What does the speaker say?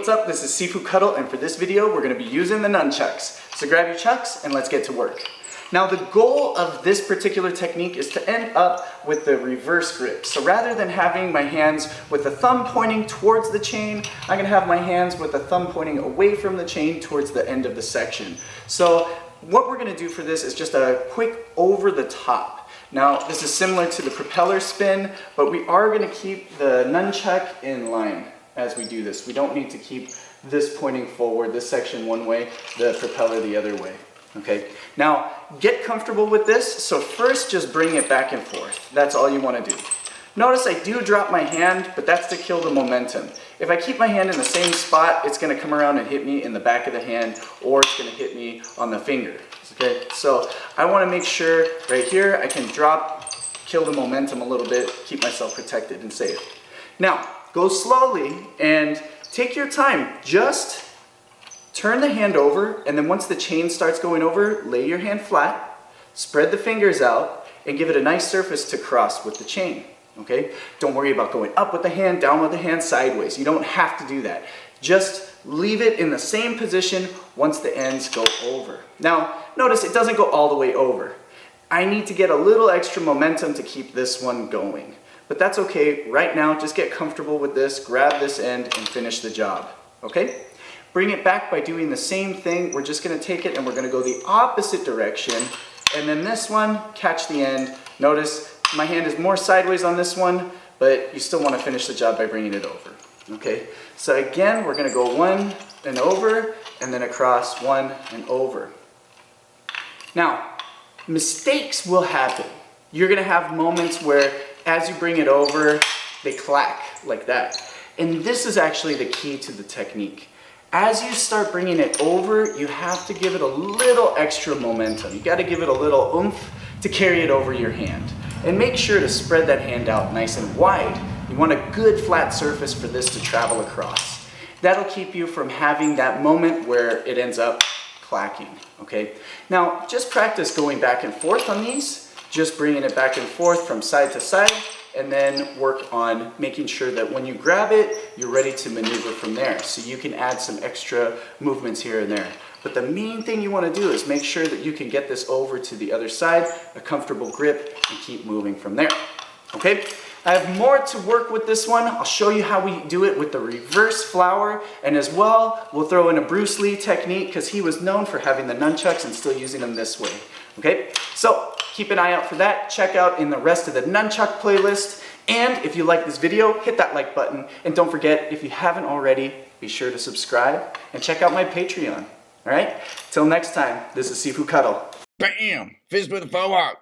what's up? This is Sifu Cuddle, and for this video we're going to be using the nunchucks. So grab your chucks and let's get to work. Now the goal of this particular technique is to end up with the reverse grip. So rather than having my hands with the thumb pointing towards the chain, I'm going to have my hands with the thumb pointing away from the chain towards the end of the section. So what we're going to do for this is just a quick over the top. Now this is similar to the propeller spin, but we are going to keep the nunchuck in line as we do this. We don't need to keep this pointing forward, this section one way, the propeller the other way. Okay, now get comfortable with this. So first just bring it back and forth. That's all you want to do. Notice I do drop my hand, but that's to kill the momentum. If I keep my hand in the same spot, it's going to come around and hit me in the back of the hand, or it's going to hit me on the finger. Okay, so I want to make sure right here I can drop, kill the momentum a little bit, keep myself protected and safe. Now, go slowly and take your time. Just turn the hand over, and then once the chain starts going over, lay your hand flat, spread the fingers out, and give it a nice surface to cross with the chain. Okay? Don't worry about going up with the hand, down with the hand, sideways. You don't have to do that. Just leave it in the same position once the ends go over. Now, notice it doesn't go all the way over. I need to get a little extra momentum to keep this one going. But that's okay. Right now, just get comfortable with this, grab this end, and finish the job. Okay? Bring it back by doing the same thing. We're just going to take it and we're going to go the opposite direction. And then this one, catch the end. Notice my hand is more sideways on this one, but you still want to finish the job by bringing it over. Okay? So again, we're going to go one and over, and then across, one and over. Now, mistakes will happen. You're going to have moments where as you bring it over, they clack like that. And this is actually the key to the technique. As you start bringing it over, you have to give it a little extra momentum. You got to give it a little oomph to carry it over your hand. And make sure to spread that hand out nice and wide. You want a good flat surface for this to travel across. That'll keep you from having that moment where it ends up clacking, okay? Now, just practice going back and forth on these, just bringing it back and forth from side to side, and then work on making sure that when you grab it, you're ready to maneuver from there. So you can add some extra movements here and there. But the main thing you want to do is make sure that you can get this over to the other side, a comfortable grip, and keep moving from there. Okay? I have more to work with this one. I'll show you how we do it with the reverse flower, and as well, we'll throw in a Bruce Lee technique because he was known for having the nunchucks and still using them this way. Okay? So, keep an eye out for that. Check out in the rest of the nunchuck playlist. And if you like this video, hit that like button. And don't forget, if you haven't already, be sure to subscribe and check out my Patreon. Alright? Till next time, this is Sifu Cuddle. Bam! Fist with a forearm.